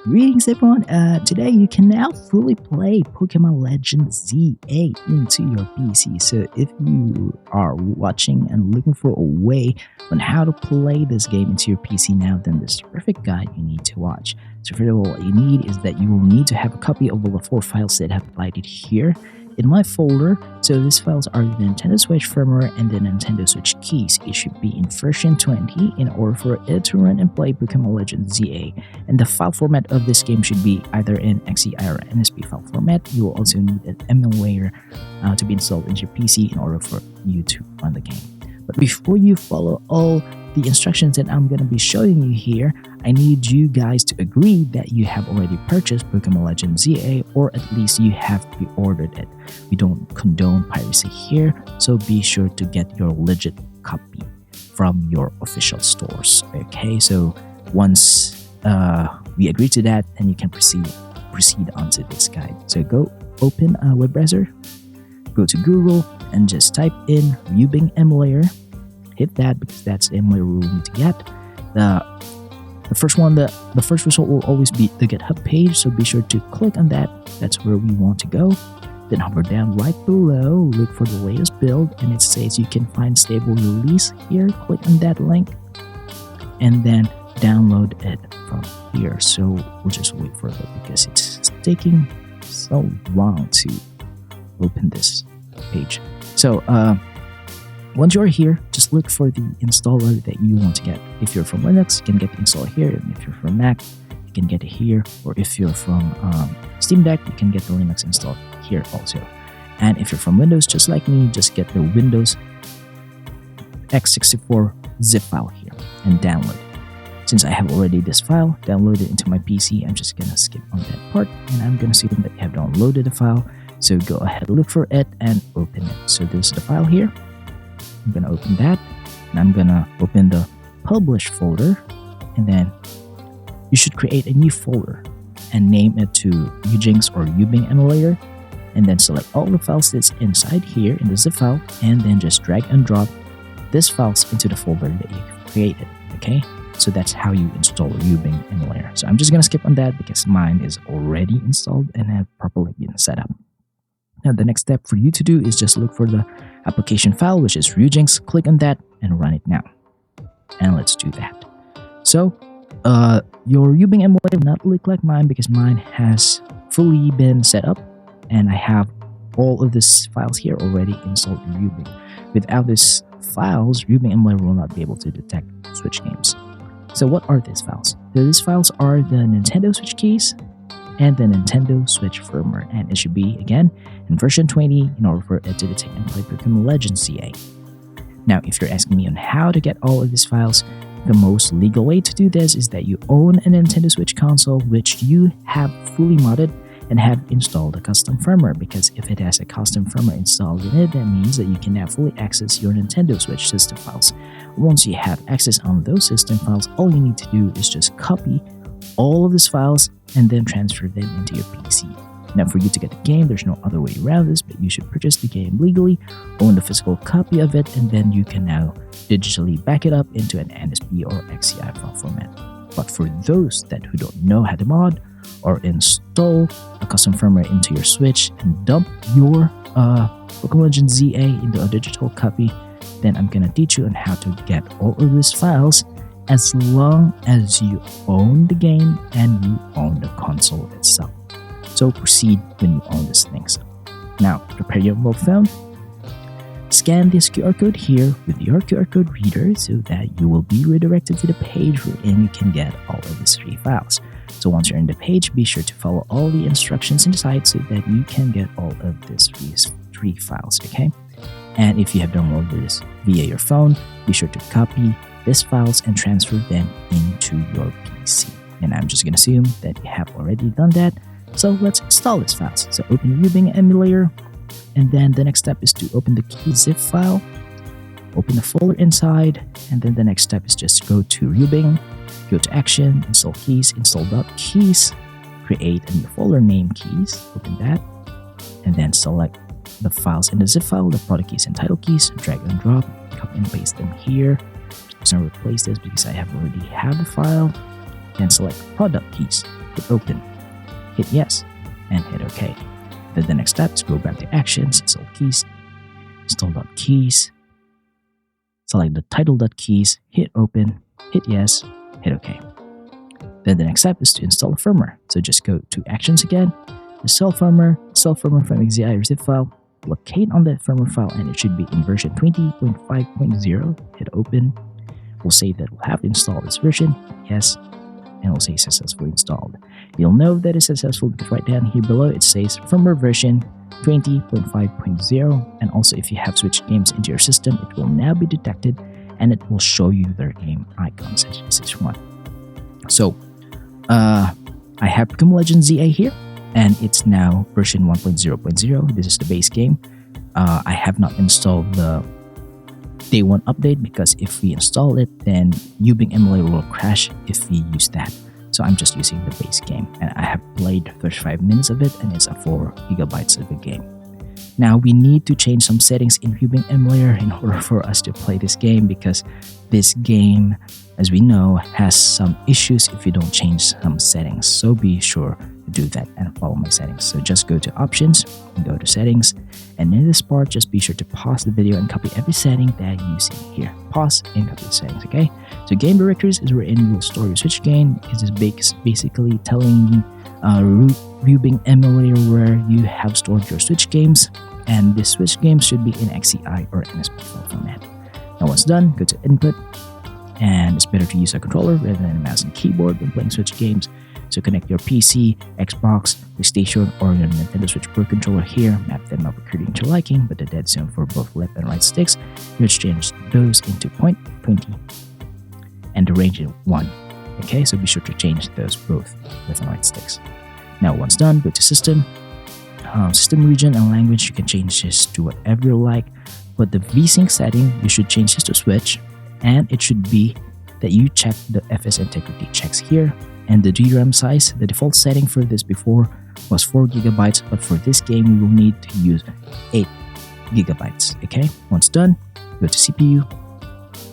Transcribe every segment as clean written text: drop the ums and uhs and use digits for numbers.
Greetings everyone, today you can now fully play Pokemon Legend ZA into your PC. So if you are watching and looking for a way on how to play this game into your PC now, then this is the perfect guide you need to watch. So first of all, what you need is that you will need to have a copy of all the 4 files that I have provided here in my folder. So these files are the Nintendo Switch firmware and the Nintendo Switch keys. It should be in version 20 in order for it to run and play Pokemon Legend ZA. And the file format of this game should be either in XCI or NSP file format. You will also need an emulator to be installed into your PC in order for you to run the game. But before you follow all the instructions that I'm going to be showing you here, I need you guys to agree that you have already purchased Pokemon Legend ZA, or at least you have pre-ordered it. We don't condone piracy here, so be sure to get your legit copy from your official stores. Okay, so once we agree to that, then you can proceed onto this guide. So go open a web browser, go to Google, and just type in Ryubing emulator. Hit that because that's the emulator we will need to get. The first result will always be the GitHub page, so be sure to click on that. That's where we want to go. Then hover down right below, look for the latest build, and it says you can find stable release here. Click on that link, and then download it from here. So we'll just wait for it because it's taking so long to open this page. So once you're here, just look for the installer that you want to get. If you're from Linux, you can get the installer here, and if you're from Mac, you can get it here, or if you're from Steam Deck, you can get the Linux installed here also. And if you're from Windows, just like me, just get the Windows x64 zip file here and download it. Since I have already this file downloaded into my PC, I'm just gonna skip on that part, and I'm gonna assume that you have downloaded the file. So go ahead, look for it, and open it. So this is the file here. I'm gonna open that, and I'm gonna open the publish folder, and then you should create a new folder and name it to Ryubing's or Ryubing emulator, and then select all the files that's inside here in the zip file, and then just drag and drop these files into the folder that you created. Okay, so that's how you install Ryubing emulator. So I'm just gonna skip on that because mine is already installed and have properly been set up. Now the next step for you to do is just look for the application file, which is Ryubing's. Click on that and run it now. And let's do that. So your Ryubing emulator will not look like mine because mine has fully been set up, and I have all of these files here already installed in Ryubing. Without these files, Ryubing emulator will not be able to detect Switch games. So what are these files? So these files are the Nintendo Switch keys and the Nintendo Switch firmware, and it should be, again, in version 20 in order for it to detect and play Pokemon Legend ZA. Now, if you're asking me on how to get all of these files, the most legal way to do this is that you own a Nintendo Switch console which you have fully modded and have installed a custom firmware, because if it has a custom firmware installed in it, that means that you can now fully access your Nintendo Switch system files. Once you have access on those system files, all you need to do is just copy all of these files and then transfer them into your PC. Now, for you to get the game, there's no other way around this, but you should purchase the game legally, own the physical copy of it, and then you can now digitally back it up into an NSP or XCI file format. But for those who don't know how to mod or install a custom firmware into your Switch and dump your Pokemon Legend ZA into a digital copy, then I'm gonna teach you on how to get all of these files as long as you own the game and you own the console itself. So proceed when you own these things. Now, prepare your mobile phone. Scan this QR code here with your QR code reader so that you will be redirected to the page wherein you can get all of these 3 files. So once you're in the page, be sure to follow all the instructions inside so that you can get all of these 3 files, okay? And if you have downloaded this via your phone, be sure to copy these files and transfer them into your PC. And I'm just gonna assume that you have already done that. So let's install these files. So open the Ryubing emulator, and then the next step is to open the key zip file, open the folder inside, and then the next step is just go to Ryubing, go to Action, Install Keys, Install.keys, create a new folder name keys, open that, and then select the files in the zip file, the product keys and title keys, drag and drop, copy and paste them here. Just gonna replace this because I have already have the file. then select product keys, hit open, hit yes, and hit OK. Then the next step is go back to actions, install.keys, select the title.keys, hit open, hit yes, hit OK. Then the next step is to install a firmware. So just go to actions again, install firmware from XZI zip file, locate on that firmware file, and it should be in version 20.5.0. Hit open. We'll say that we'll have to install this version, yes, and we'll say successfully installed. You'll know that it's successful because right down here below it says firmware version 20.5.0, and also if you have switched games into your system, it will now be detected and it will show you their game icons as this one. So I have Pokémon Legends ZA here, and it's now version 1.0.0. This is the base game. I have not installed the day one update because if we install it, then Ryubing Emulator will crash if we use that. So I'm just using the base game, and I have played 35 minutes of it, and it's a 4 GB of a game. Now we need to change some settings in Ryubing Emulator in order for us to play this game, because this game, as we know, has some issues if you don't change some settings. So be sure to do that and follow my settings. So just go to options and go to settings, and in this part just be sure to pause the video and copy every setting that you see here. Pause and copy the settings, okay? So game directories is wherein you will store your switch game. It is basically telling Ryubing Emulator where you have stored your switch games, and the switch games should be in XCI or NSP file format. Now once done, go to input, and it's better to use a controller rather than a mouse and keyboard when playing switch games. So connect your PC, Xbox, PlayStation, or your Nintendo Switch Pro controller here, map them up according to your liking, but the dead zone for both left and right sticks, which change those into 0.20 and the range in 1. Okay, so be sure to change those both left and right sticks. Now once done, go to system, system region and language. You can change this to whatever you like, but the VSync setting, you should change this to switch, and it should be that you check the FS integrity checks here. And the DRAM size, the default setting for this before was 4 GB, but for this game we will need to use 8 GB. Okay, once done, go to CPU.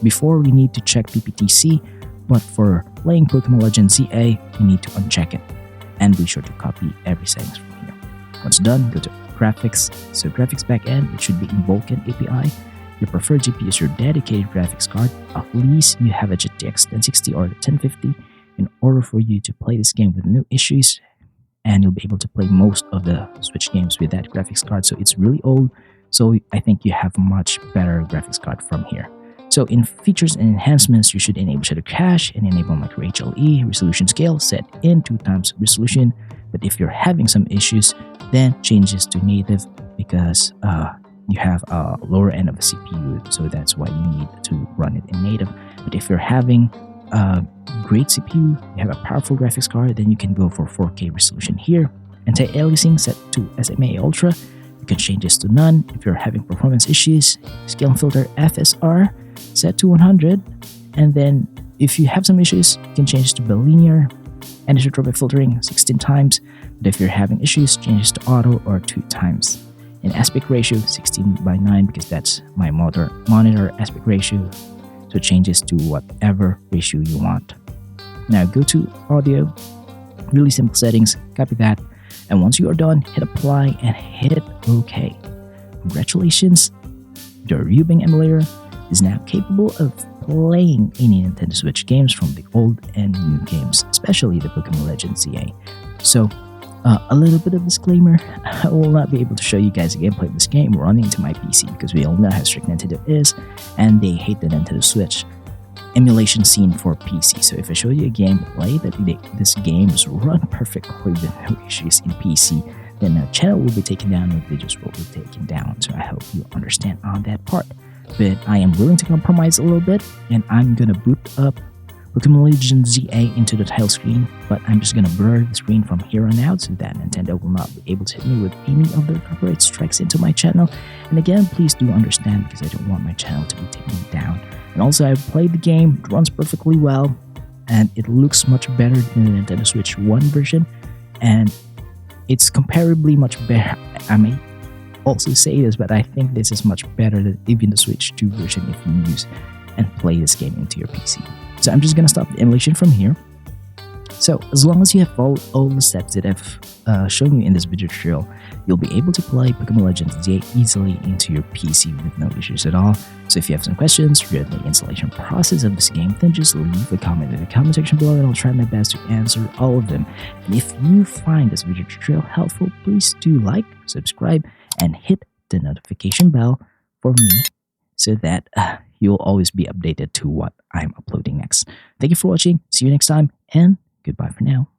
Before we need to check PPTC, but for playing Pokémon Legends ZA, you need to uncheck it. And be sure to copy every settings from here. Once done, go to graphics. So graphics backend, it should be in Vulkan API. Your preferred GPU is your dedicated graphics card. At least you have a GTX 1060 or 1050 in order for you to play this game with no issues, and you'll be able to play most of the Switch games with that graphics card. So it's really old, so I think you have a much better graphics card from here. So in features and enhancements, you should enable shadow cache and enable micro HLE. Resolution scale set in 2x resolution, but if you're having some issues, then change this to native because you have a lower end of a CPU, so that's why you need to run it in native. But if you're having a great CPU, you have a powerful graphics card, then you can go for 4K resolution here. Anti-aliasing set to SMA Ultra. You can change this to none. If you're having performance issues, scale and filter FSR set to 100. And then if you have some issues, you can change this to bilinear. Anisotropic filtering 16 times. But if you're having issues, change this to auto or 2 times. In aspect ratio 16:9 because that's my monitor aspect ratio. So change this to whatever ratio you want. Now go to audio, really simple settings, copy that, and once you are done, hit apply and hit OK. Congratulations, your Ryubing Emulator is now capable of playing any Nintendo Switch games from the old and new games, especially the Pokémon Legends ZA. So a little bit of disclaimer, I will not be able to show you guys a gameplay of this game running to my PC because we all know how strict Nintendo is and they hate the Nintendo Switch emulation scene for PC. So if I show you a gameplay that this game is run perfectly with no issues in PC, then the channel will be taken down and videos will be taken down. So I hope you understand on that part. But I am willing to compromise a little bit, and I'm gonna boot up Pokémon Legends ZA into the title screen, but I'm just gonna blur the screen from here on out so that Nintendo will not be able to hit me with any of their copyright strikes into my channel. And again, please do understand because I don't want my channel to be taken down. And also, I played the game, it runs perfectly well, and it looks much better than the Nintendo Switch 1 version, and it's comparably much better. I may also say this, but I think this is much better than even the Switch 2 version if you use and play this game into your PC. So I'm just gonna stop the emulation from here. So as long as you have followed all the steps that I've shown you in this video tutorial, you'll be able to play Pokemon Legends easily into your PC with no issues at all. So if you have some questions regarding the installation process of this game, then just leave a comment in the comment section below and I'll try my best to answer all of them. And if you find this video tutorial helpful, please do like, subscribe, and hit the notification bell for me so that you'll always be updated to what I'm uploading next. Thank you for watching, see you next time, and goodbye for now.